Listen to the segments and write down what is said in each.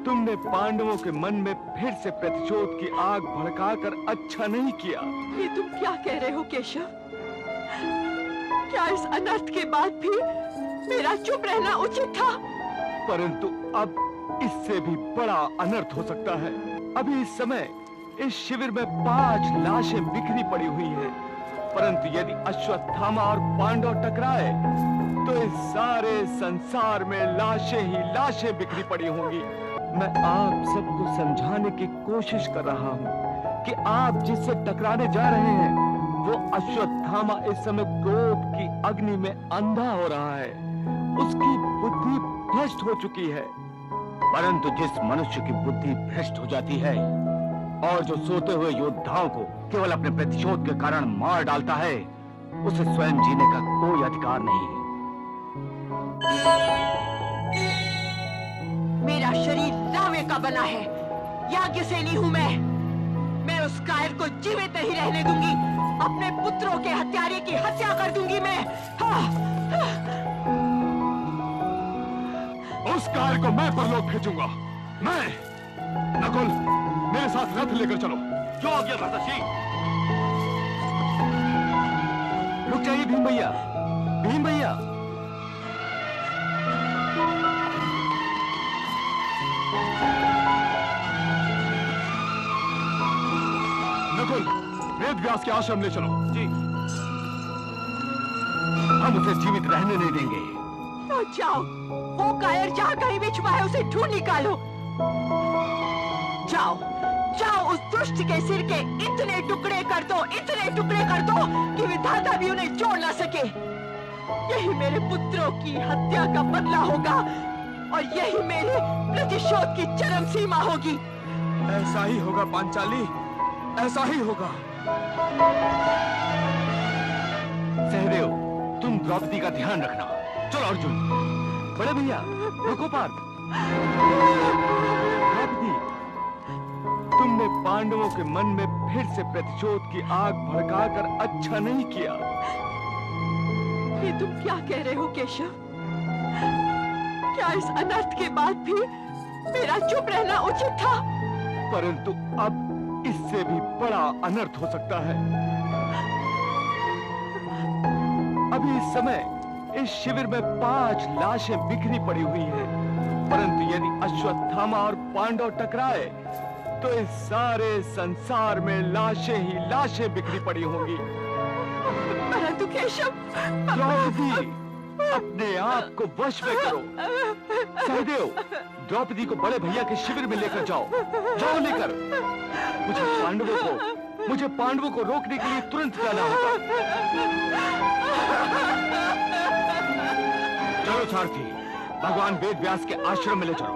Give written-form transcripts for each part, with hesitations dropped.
तुमने पांडवों के मन में फिर से प्रतिशोध की आग भड़काकर अच्छा नहीं किया। ये तुम क्या कह रहे हो केशव? क्या इस अनर्थ के बाद भी मेरा चुप रहना उचित था? परंतु अब इससे भी बड़ा अनर्थ हो सकता है। अभी इस समय इस शिविर में 5 लाशें बिखरी पड़ी हुई हैं। परंतु यदि अश्वत्थामा और पांडव टकराए तो इस सारे संसार में लाशें ही लाशें बिखरी पड़ी होंगी। मैं आप सबको समझाने की कोशिश कर रहा हूँ कि आप जिससे टकराने जा रहे हैं वो अश्वत्थामा इस समय क्रोध की अग्नि में अंधा हो रहा है। उसकी बुद्धि भ्रष्ट हो चुकी है। परंतु जिस मनुष्य की बुद्धि भ्रष्ट हो जाती है और जो सोते हुए योद्धाओं को केवल अपने प्रतिशोध के कारण मार डालता है, उसे स्वयं जीने का कोई अधिकार नहीं। मेरा शरीर लावे का बना है। याज्ञसेनी हूँ मैं उस कायर को जीवित नहीं रहने दूंगी। अपने पुत्रों के हत्यारे की हत्या कर दूंगी मैं। उस कायर को मैं परलोक भेजूंगा। मैं। नकुल, मेरे साथ रथ लेकर चलो। जो आज्ञा भरतश्री। रुक जाइए भीम भैया। भीम भैया। नकुल, वेद व्यास के आश्रम ले चलो। जी। हम उसे जीवित रहने नहीं देंगे। तो जाओ, वो कायर जहाँ कहीं भी छुपा है उसे ढूंढ निकालो। जाओ, जाओ उस दुष्ट के सिर के इतने टुकड़े कर दो कि विधाता भी उन्हें जोड़ ना सके। यही मेरे पुत्रों की हत्या का बदला होगा और यही मेरे प्रतिशोध की चरम सीमा होगी। ऐसा ही होगा पांचाली, ऐसा ही होगा। सहदेव, तुम द्रौपदी का ध्यान रखना। चलो अर्जुन। बड़े भैया, रुको पार्थ। द्रौपदी, तुमने पांडवों के मन में फिर से प्रतिशोध की आग भड़काकर अच्छा नहीं किया। ये तुम क्या कह रहे हो केशव? क्या इस अनर्थ के बाद भी मेरा चुप रहना उचित था? परंतु अब इससे भी बड़ा अनर्थ हो सकता है। अभी इस समय इस शिविर में 5 लाशें बिखरी पड़ी हुई हैं। परंतु यदि अश्वत्थामा और पांडव टकराए तो इस सारे संसार में लाशें ही लाशें बिखरी पड़ी होंगी। परंतु केशव, द्रौपदी, अपने आप को वश में करो। सहदेव, द्रौपदी को बड़े भैया के शिविर में लेकर जाओ। जाओ लेकर। मुझे पांडवों को रोकने के लिए तुरंत जाना होगा। चलो सारथी, भगवान वेद व्यास के आश्रम में ले चलो।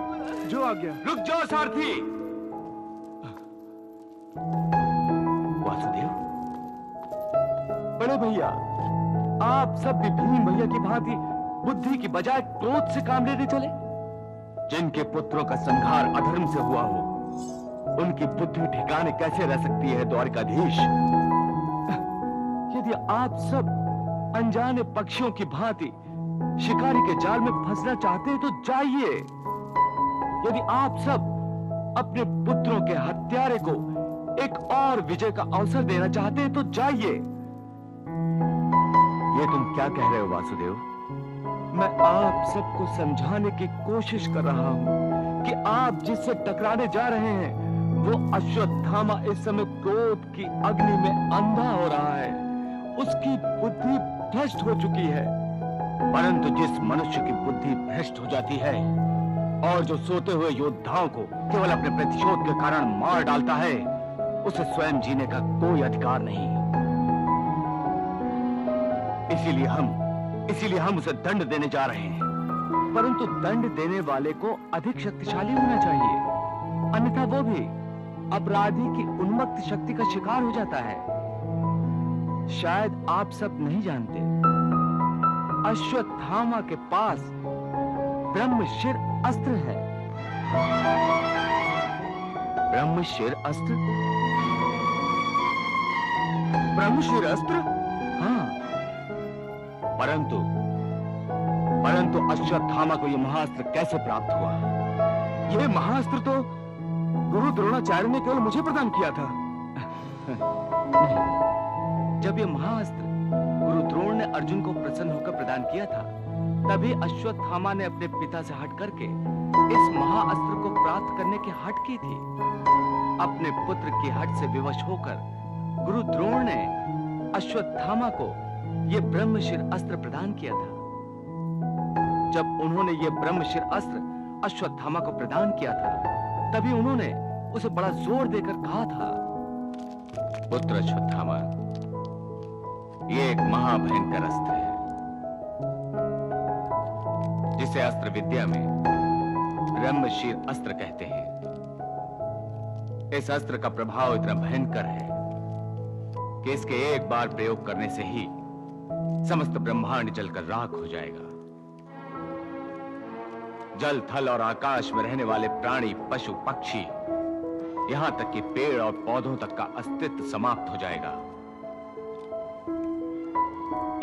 जो आज्ञा। रुक जाओ सारथी। वासुदेव, बड़े भैया, आप सब भी भीम भैया की भांति बुद्धि की बजाय क्रोध से काम लेने चले। जिनके पुत्रों का संहार अधर्म से हुआ हो, उनकी बुद्धि ठिकाने कैसे रह सकती है द्वारिकाधीश? यदि आप सब अनजाने पक्षियों की भांति शिकारी के जाल में फंसना चाहते हैं तो जाइए। यदि आप सब अपने पुत्रों के हत्यारे को एक और विजय का अवसर देना चाहते हैं तो जाइए। ये तुम क्या कह रहे हो वासुदेव? मैं आप सबको समझाने की कोशिश कर रहा हूं कि आप जिससे टकराने जा रहे हैं वो अश्वत्थामा इस समय क्रोध की अग्नि में अंधा हो रहा है। उसकी बुद्धि भ्रष्ट हो चुकी है। परंतु जिस मनुष्य की बुद्धि भ्रष्ट हो जाती है और जो सोते हुए योद्धाओं को केवल अपने प्रतिशोध के कारण मार डालता है, उसे स्वयं जीने का कोई अधिकार नहीं। इसीलिए हम उसे दंड देने जा रहे हैं। परंतु दंड देने वाले को अधिक शक्तिशाली होना चाहिए, अन्यथा वो भी अपराधी की उन्मत्त शक्ति का शिकार हो जाता है। शायद आप सब नहीं जानते, अश्वत्थामा के पास ब्रह्मशिर अस्त्र है। ब्रह्मशिर अस्त्र? ब्रह्मशिर अस्त्र? हाँ। परंतु अश्वत्थामा को यह महाअस्त्र कैसे प्राप्त हुआ? ये महाअस्त्र तो गुरु द्रोणाचार्य ने केवल मुझे प्रदान किया था। नहीं, जब ये महाअस्त्र गुरु द्रोण ने अर्जुन को प्रसन्न होकर प्रदान किया था, तभी अश्वत्थामा ने अपने पिता से हट करके इस महाअस्त्र को प्राप्त करने की हट की थी। अपने पुत्र की हट से विवश होकर गुरु द्रोण ने अश्वत्थामा को यह ब्रह्मशिर अस्त्र प्रदान किया था। जब उन्होंने यह ब्रह्मशिर अस्त्र अश्वत्थामा को प्रदान किया था, तभी उन्होंने उसे बड़ा जोर देकर कहा था, पुत्र अश्वत्थामा, ये एक महाभयंकर अस्त्र है, जिसे अस्त्र विद्या में ब्रह्मशीर अस्त्र कहते हैं। इस अस्त्र का प्रभाव इतना भयंकर है कि इसके एक बार प्रयोग करने से ही समस्त ब्रह्मांड जलकर राख हो जाएगा। जल, थल और आकाश में रहने वाले प्राणी, पशु, पक्षी, यहां तक कि पेड़ और पौधों तक का अस्तित्व समाप्त हो जाएगा।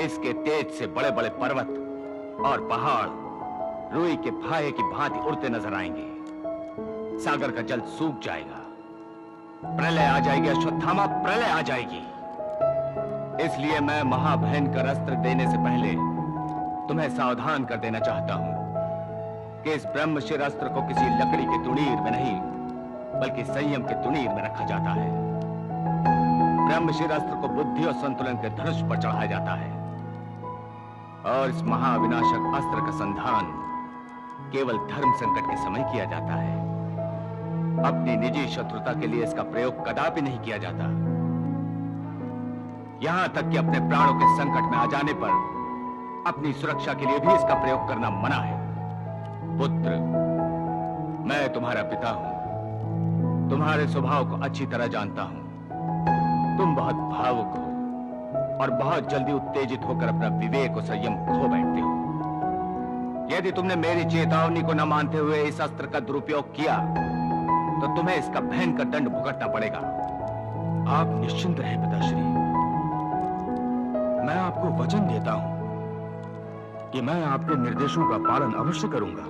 इसके तेज से बड़े बड़े पर्वत और पहाड़ रुई के फाहे की भांति उड़ते नजर आएंगे। सागर का जल सूख जाएगा। प्रलय आ जाएगी अश्वत्थामा, प्रलय आ जाएगी। इसलिए मैं महाभयंकर अस्त्र देने से पहले तुम्हें सावधान कर देना चाहता हूं कि इस ब्रह्मशिर अस्त्र को किसी लकड़ी के तुणीर में नहीं, बल्कि संयम के तुणीर में रखा जाता है। ब्रह्मशिर अस्त्र को बुद्धि और संतुलन के धनुष पर चढ़ाया जाता है और इस महाविनाशक अस्त्र का संधान केवल धर्म संकट के समय किया जाता है। अपनी निजी शत्रुता के लिए इसका प्रयोग कदापि नहीं किया जाता। यहां तक कि अपने प्राणों के संकट में आ जाने पर अपनी सुरक्षा के लिए भी इसका प्रयोग करना मना है। पुत्र, मैं तुम्हारा पिता हूं, तुम्हारे स्वभाव को अच्छी तरह जानता हूं। तुम बहुत भावुक हो और बहुत जल्दी उत्तेजित होकर अपना विवेक और संयम खो बैठते हो। यदि तुमने मेरी चेतावनी को न मानते हुए इस अस्त्र का दुरुपयोग किया, तो तुम्हें इसका भयंकर दंड भुगतना पड़ेगा। आप निश्चिंत रहें पिताश्री, मैं आपको वचन देता हूं कि मैं आपके निर्देशों का पालन अवश्य करूंगा।